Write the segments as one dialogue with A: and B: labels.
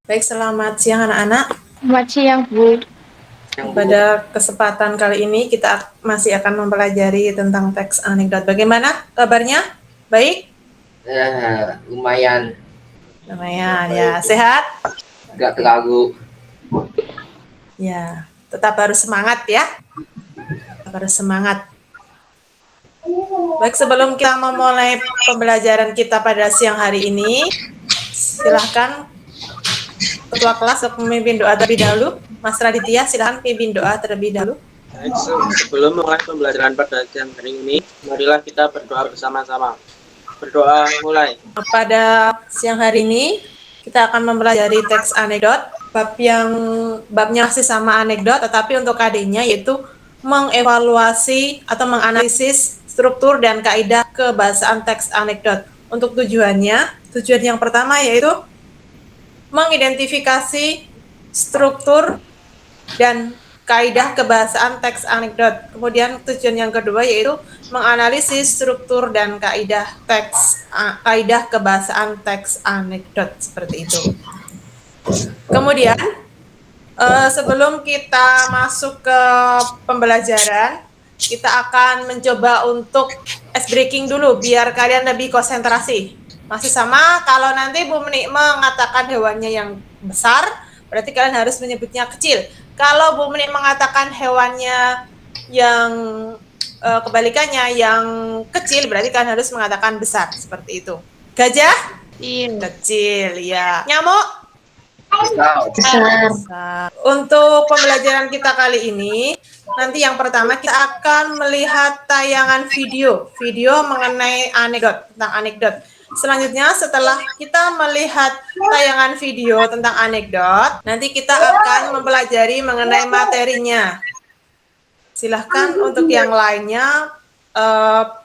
A: Baik, selamat siang anak-anak.
B: Selamat siang, Bu.
A: Pada kesempatan kali ini kita masih akan mempelajari tentang teks anekdot. Bagaimana kabarnya? Baik?
C: Lumayan,
A: Lumayan ya. Sehat?
C: nggak terlalu.
A: Ya, tetap harus semangat ya. Tetap harus semangat. Baik, sebelum kita memulai pembelajaran kita pada siang hari ini, silahkan ketua kelas untuk memimpin doa terlebih dahulu. Mas Raditya, silahkan pimpin doa terlebih dahulu.
D: Baik, sebelum mulai pembelajaran pada siang hari ini, marilah kita berdoa bersama-sama. Berdoa mulai.
A: Pada siang hari ini kita akan mempelajari teks anekdot, babnya masih sama anekdot, tetapi untuk KD-nya yaitu mengevaluasi atau menganalisis struktur dan kaidah kebahasaan teks anekdot. Untuk tujuan yang pertama yaitu mengidentifikasi struktur dan kaidah kebahasaan teks anekdot. Kemudian tujuan yang kedua yaitu menganalisis struktur dan kaidah kebahasaan teks anekdot, seperti itu. Kemudian sebelum kita masuk ke pembelajaran, kita akan mencoba untuk ice breaking dulu biar kalian lebih konsentrasi. Masih sama, kalau nanti Bu Menik mengatakan hewannya yang besar, berarti kalian harus menyebutnya kecil. Kalau Bu Menik mengatakan hewannya yang kebalikannya yang kecil, berarti kalian harus mengatakan besar, seperti itu. Gajah? Kecil, ya. Nyamuk?
B: Besar.
A: Untuk pembelajaran kita kali ini, nanti yang pertama kita akan melihat tayangan video mengenai tentang anekdot. Selanjutnya setelah kita melihat tayangan video tentang anekdot, nanti kita akan mempelajari mengenai materinya. Silahkan untuk yang lainnya,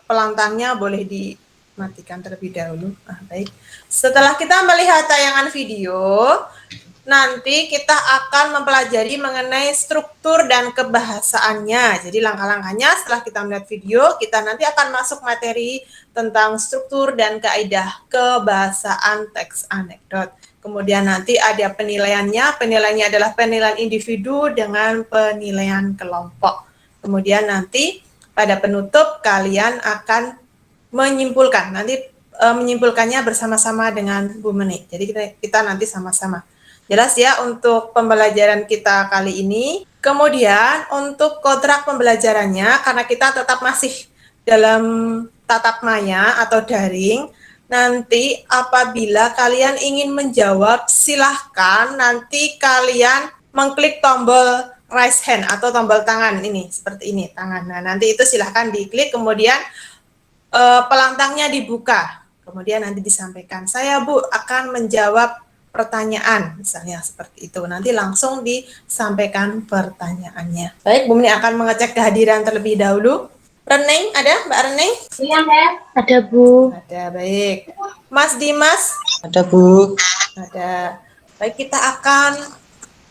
A: pelantangnya boleh dimatikan terlebih dahulu. Baik. Setelah kita melihat tayangan video, nanti kita akan mempelajari mengenai struktur dan kebahasaannya. Jadi langkah-langkahnya setelah kita melihat video, kita nanti akan masuk materi tentang struktur dan kaidah kebahasaan teks anekdot. Kemudian nanti ada penilaiannya. Penilaiannya adalah penilaian individu dengan penilaian kelompok. Kemudian nanti pada penutup kalian akan menyimpulkan. Nanti menyimpulkannya bersama-sama dengan Bu Menik. Jadi kita nanti sama-sama. Jelas ya untuk pembelajaran kita kali ini. Kemudian untuk kontrak pembelajarannya, karena kita tetap masih dalam tatap maya atau daring, nanti apabila kalian ingin menjawab, silahkan nanti kalian mengklik tombol raise hand atau tombol tangan ini, seperti ini, tangan. Nah, nanti itu silahkan diklik, kemudian pelantangnya dibuka. Kemudian nanti disampaikan, saya Bu akan menjawab pertanyaan, misalnya seperti itu. Nanti langsung disampaikan pertanyaannya. Baik, Bu Mini akan mengecek kehadiran terlebih dahulu. Reneng, ada Mbak Reneng?
B: Iya, ada, Bu.
A: Ada, baik. Mas Dimas?
D: Ada, Bu.
A: Ada. Baik, kita akan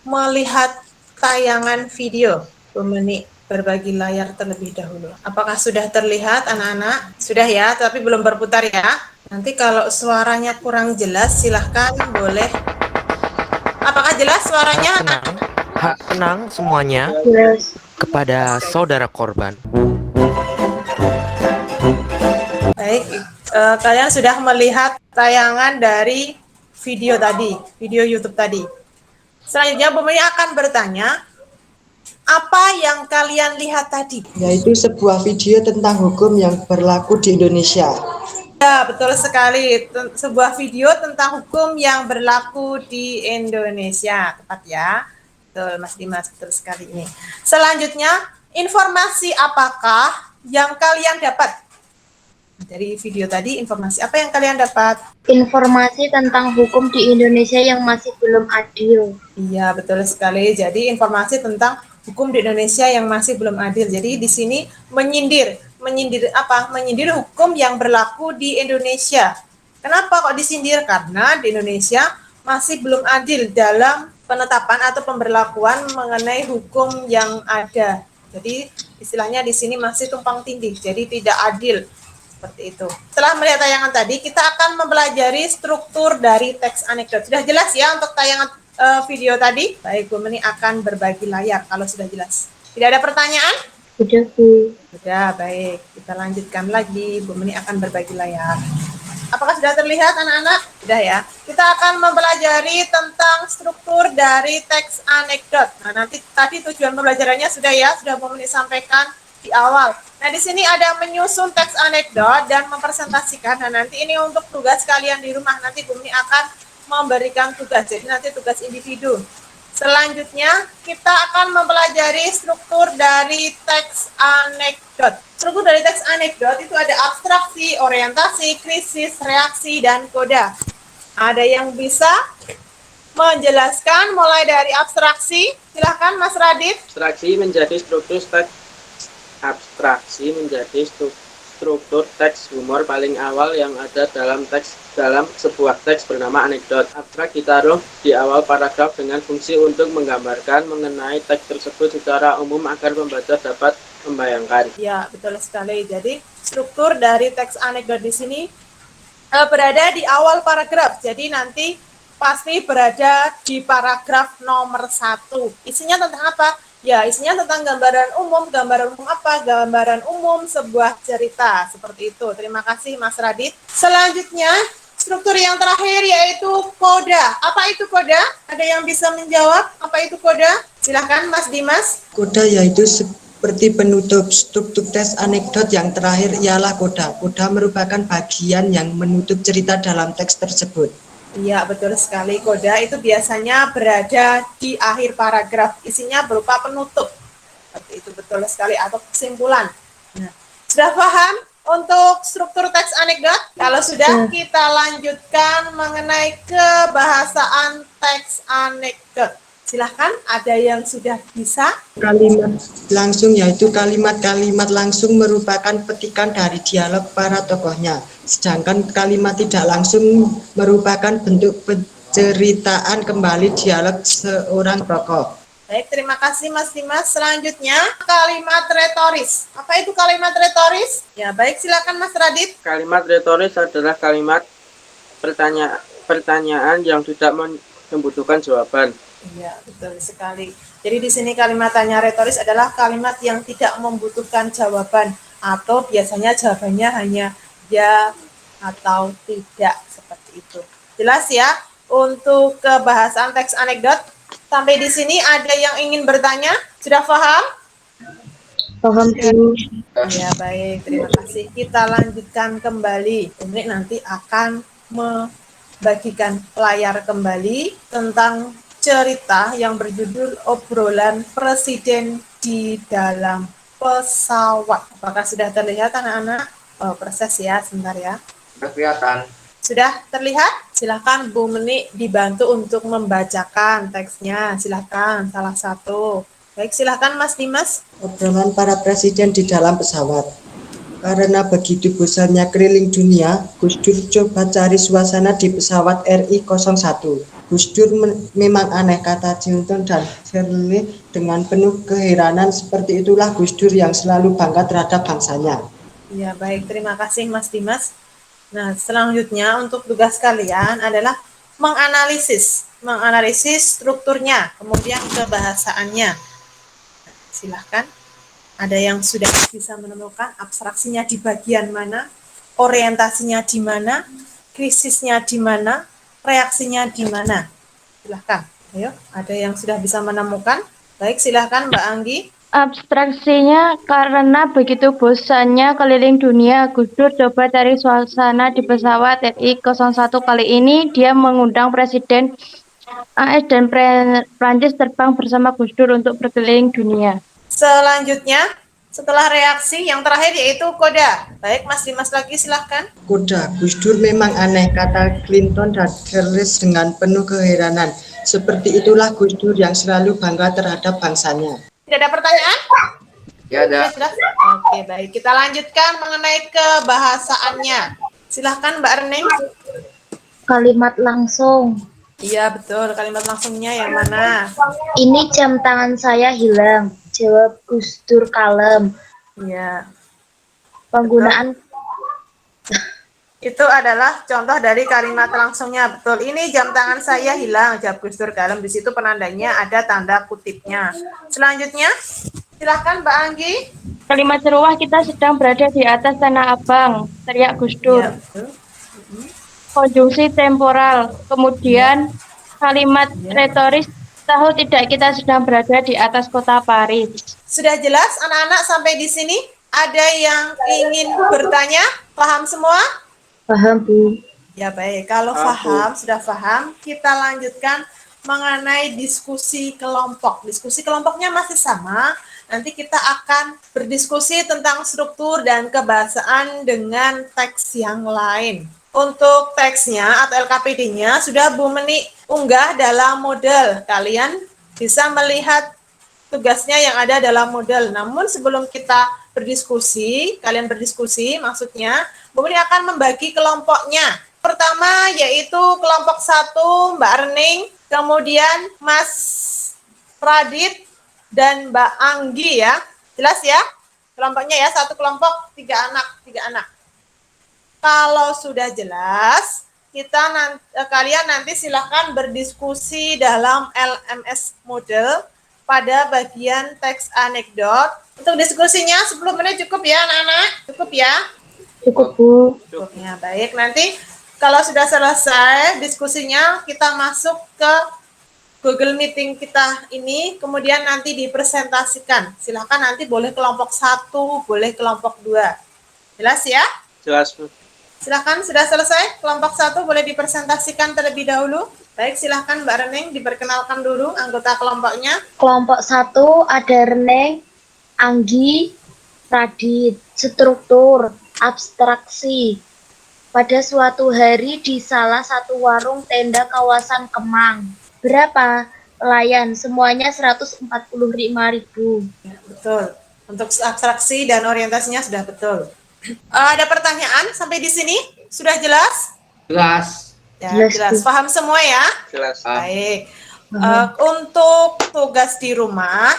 A: melihat tayangan video. Bu Mini berbagi layar terlebih dahulu. Apakah sudah terlihat anak-anak? Sudah ya, tapi belum berputar ya. Nanti kalau suaranya kurang jelas, silahkan boleh. Apakah jelas suaranya?
E: Tenang semuanya.
B: Yes.
E: Kepada saudara korban.
A: Baik, kalian sudah melihat tayangan dari video tadi, video YouTube tadi. Selanjutnya Bu Mei akan bertanya, apa yang kalian lihat tadi?
F: Yaitu sebuah video tentang hukum yang berlaku di Indonesia.
A: Ya, betul sekali. Sebuah video tentang hukum yang berlaku di Indonesia. Tepat ya? Betul, Mas Dimas. Betul sekali ini. Selanjutnya, informasi apakah yang kalian dapat? Dari video tadi, informasi apa yang kalian dapat?
B: Informasi tentang hukum di Indonesia yang masih belum adil.
A: Iya, betul sekali. Jadi, informasi tentang hukum di Indonesia yang masih belum adil. Jadi, di sini menyindir apa? Menyindir hukum yang berlaku di Indonesia. Kenapa kok disindir? Karena di Indonesia masih belum adil dalam penetapan atau pemberlakuan mengenai hukum yang ada. Jadi istilahnya di sini masih tumpang tindih, jadi tidak adil. Seperti itu. Setelah melihat tayangan tadi, kita akan mempelajari struktur dari teks anekdot. Sudah jelas ya untuk tayangan video tadi? Baik, Bu Meni akan berbagi layar kalau sudah jelas. Tidak ada pertanyaan?
B: Sudah, Bu.
A: Sudah, baik. Kita lanjutkan lagi. Bu Meni akan berbagi layar. Apakah sudah terlihat anak-anak? Sudah ya. Kita akan mempelajari tentang struktur dari teks anekdot. Nah, nanti tadi tujuan pembelajarannya sudah ya, sudah Bu Meni sampaikan di awal. Nah, di sini ada menyusun teks anekdot dan mempresentasikan. Nah, nanti ini untuk tugas kalian di rumah. Nanti Bu Meni akan memberikan tugas. Jadi nanti tugas individu. Selanjutnya, kita akan mempelajari struktur dari teks anekdot. Struktur dari teks anekdot itu ada abstraksi, orientasi, krisis, reaksi, dan koda. Ada yang bisa menjelaskan mulai dari abstraksi? Silahkan Mas Radit.
D: Abstraksi menjadi struktur teks humor paling awal yang ada dalam sebuah teks bernama anekdot. Abstrak ditaruh di awal paragraf dengan fungsi untuk menggambarkan mengenai teks tersebut secara umum agar pembaca dapat membayangkan.
A: Ya, betul sekali. Jadi, struktur dari teks anekdot di sini berada di awal paragraf. Jadi, nanti pasti berada di paragraf nomor 1. Isinya tentang apa? Ya, isinya tentang gambaran umum. Gambaran umum apa? Gambaran umum sebuah cerita. Seperti itu. Terima kasih, Mas Radit. Selanjutnya, struktur yang terakhir yaitu koda. Apa itu koda? Ada yang bisa menjawab? Apa itu koda? Silahkan, Mas Dimas.
F: Koda yaitu seperti penutup. Struktur teks anekdot yang terakhir ialah koda. Koda merupakan bagian yang menutup cerita dalam teks tersebut.
A: Iya, betul sekali. Koda itu biasanya berada di akhir paragraf. Isinya berupa penutup. Seperti itu, betul sekali. Atau kesimpulan. Nah, sudah paham untuk struktur teks anekdot? Kalau sudah, kita lanjutkan mengenai kebahasaan teks anekdot. Silahkan, ada yang sudah bisa?
F: Kalimat langsung yaitu kalimat-kalimat langsung merupakan petikan dari dialog para tokohnya. Sedangkan kalimat tidak langsung merupakan bentuk penceritaan kembali dialog seorang tokoh.
A: Baik, terima kasih Mas Dimas. Selanjutnya, kalimat retoris. Apa itu kalimat retoris? Ya, baik, silakan Mas Radit.
D: Kalimat retoris adalah kalimat pertanyaan yang tidak membutuhkan jawaban.
A: Iya, betul sekali. Jadi di sini kalimat tanya retoris adalah kalimat yang tidak membutuhkan jawaban atau biasanya jawabannya hanya ya atau tidak, seperti itu. Jelas ya untuk kebahasaan teks anekdot. Sampai di sini ada yang ingin bertanya? Sudah paham?
B: Paham, Bu.
A: Ya, baik. Terima kasih. Kita lanjutkan kembali. Ini nanti akan membagikan layar kembali tentang cerita yang berjudul obrolan presiden di dalam pesawat. Apakah sudah terlihat anak-anak? Oh, proses ya, sebentar ya.
C: Udah kelihatan.
A: Sudah terlihat? Silakan Bu Meni dibantu untuk membacakan teksnya. Silakan salah satu. Baik, silakan Mas Dimas.
F: Obrolan para presiden di dalam pesawat. Karena begitu bosannya keliling dunia, Gus Dur coba cari suasana di pesawat RI-01. Gus Dur memang aneh, kata Jinton dan Shirley dengan penuh keheranan. Seperti itulah Gus Dur yang selalu bangga terhadap bangsanya.
A: Ya, baik. Terima kasih Mas Dimas. Nah, selanjutnya untuk tugas kalian adalah menganalisis strukturnya, kemudian kebahasaannya. Silahkan. Ada yang sudah bisa menemukan abstraksinya di bagian mana, orientasinya di mana, krisisnya di mana, reaksinya di mana. Silahkan. Ayo, ada yang sudah bisa menemukan? Baik, silahkan Mbak Anggi.
B: Abstraksinya karena begitu bosannya keliling dunia, Gus Dur coba cari suasana di pesawat RI-01. Kali ini dia mengundang Presiden AS dan Prancis terbang bersama Gus Dur untuk berkeliling dunia.
A: Selanjutnya, setelah reaksi yang terakhir yaitu koda. Baik, Mas Dimas lagi silahkan.
F: Koda, Gus Dur memang aneh, kata Clinton dan Charles dengan penuh keheranan. Seperti itulah Gus Dur yang selalu bangga terhadap bangsanya.
A: Tidak ada pertanyaan?
C: Ya ada.
A: Sudah? Oke, baik. Kita lanjutkan mengenai kebahasaannya. Silahkan Mbak Reneng.
B: Kalimat langsung.
A: Iya, betul. Kalimat langsungnya yang mana?
B: Ini jam tangan saya hilang, jawab Gus Dur kalem.
A: Iya.
B: Penggunaan
A: Itu adalah contoh dari kalimat langsungnya. Betul. Ini jam tangan saya hilang, jawab Gus Dur Kalem. Di situ penandanya ada tanda kutipnya. Selanjutnya, silahkan Mbak Anggi.
B: Kalimat seruah kita sedang berada di atas Tanah Abang, teriak Gus Dur.
A: Ya, betul.
B: Konjungsi temporal. Kemudian kalimat retoris, tahu tidak kita sedang berada di atas kota Paris.
A: Sudah jelas anak-anak sampai di sini? Ada yang ingin bertanya? Paham semua?
B: Paham, Bu.
A: Ya baik, kalau paham, sudah paham, kita lanjutkan mengenai diskusi kelompok. Diskusi kelompoknya masih sama, nanti kita akan berdiskusi tentang struktur dan kebahasaan dengan teks yang lain. Untuk teksnya atau LKPD-nya sudah Bu Meni unggah dalam model. Kalian bisa melihat tugasnya yang ada dalam model. Namun sebelum kita berdiskusi, kalian berdiskusi maksudnya, Bu Meni akan membagi kelompoknya. Pertama yaitu kelompok 1 Mbak Rening, kemudian Mas Radit dan Mbak Anggi ya. Jelas ya? Kelompoknya ya, satu kelompok 3 anak. Kalau sudah jelas, kalian nanti silahkan berdiskusi dalam LMS model pada bagian teks anekdot. Untuk diskusinya 10 menit cukup ya anak-anak? Cukup ya?
B: Cukup, Bu.
A: Cukup ya, baik. Nanti kalau sudah selesai diskusinya, kita masuk ke Google Meeting kita ini, kemudian nanti dipresentasikan. Silakan nanti boleh kelompok 1, boleh kelompok 2. Jelas ya?
D: Jelas, Bu.
A: Silakan, sudah selesai. Kelompok 1 boleh dipresentasikan terlebih dahulu. Baik, silakan Mbak Reneng diperkenalkan dulu anggota kelompoknya.
G: Kelompok 1 ada Reneng, Anggi, Radit. Struktur, abstraksi. Pada suatu hari di salah satu warung tenda kawasan Kemang. Berapa pelayan? Semuanya 145.000.
A: Ya, betul. Untuk abstraksi dan orientasinya sudah betul. Ada pertanyaan sampai di sini? Sudah jelas?
C: Jelas.
A: Ya,
G: Jelas,
A: jelas.
G: Bu.
A: Paham semua ya?
D: Jelas.
A: Baik. Untuk tugas di rumah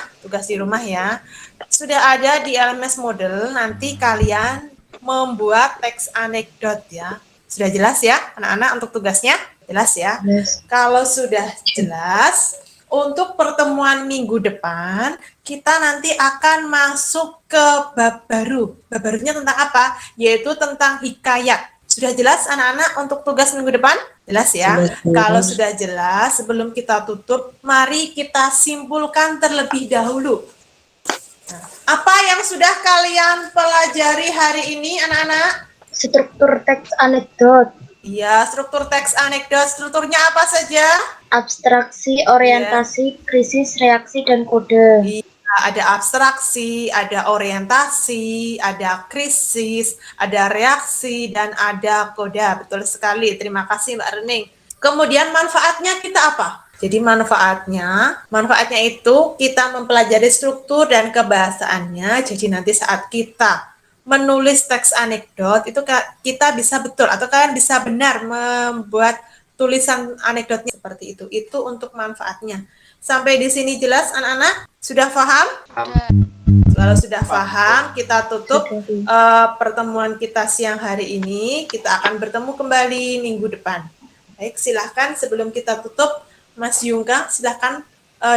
A: ya, sudah ada di LMS model. Nanti kalian membuat teks anekdot ya. Sudah jelas ya, anak-anak untuk tugasnya? Jelas ya?
G: Yes.
A: Kalau sudah jelas, untuk pertemuan minggu depan, kita nanti akan masuk ke bab baru. Bab barunya tentang apa? Yaitu tentang hikayat. Sudah jelas anak-anak untuk tugas minggu depan? Jelas ya?
F: Jelas, jelas.
A: Kalau sudah jelas, sebelum kita tutup, mari kita simpulkan terlebih dahulu. Nah, apa yang sudah kalian pelajari hari ini anak-anak?
G: Struktur teks anekdot,
A: Iya, struktur teks anekdot. Strukturnya apa saja?
G: abstraksi, orientasi, krisis, reaksi, dan kode.
A: Iya, ada abstraksi, ada orientasi, ada krisis, ada reaksi, dan ada koda. Betul sekali. Terima kasih Mbak Rening. Kemudian manfaatnya kita apa? Jadi manfaatnya itu kita mempelajari struktur dan kebahasaannya. Jadi nanti saat kita menulis teks anekdot itu kita bisa betul atau kalian bisa benar membuat tulisan anekdotnya seperti itu. Itu untuk manfaatnya. Sampai di sini jelas anak-anak? Sudah paham? Kalau sudah paham, kita tutup pertemuan kita siang hari ini. Kita akan bertemu kembali minggu depan. Baik, silahkan sebelum kita tutup, Mas Yungka, silahkan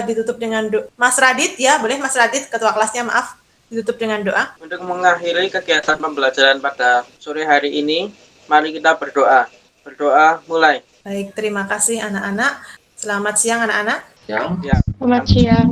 A: ditutup dengan doa. Mas Radit ya, boleh Mas Radit, ketua kelasnya maaf, ditutup dengan doa.
D: Untuk mengakhiri kegiatan pembelajaran pada sore hari ini, mari kita berdoa. Berdoa mulai.
A: Baik, terima kasih anak-anak. Selamat siang anak-anak.
C: Yang
D: Ya.
B: Selamat siang.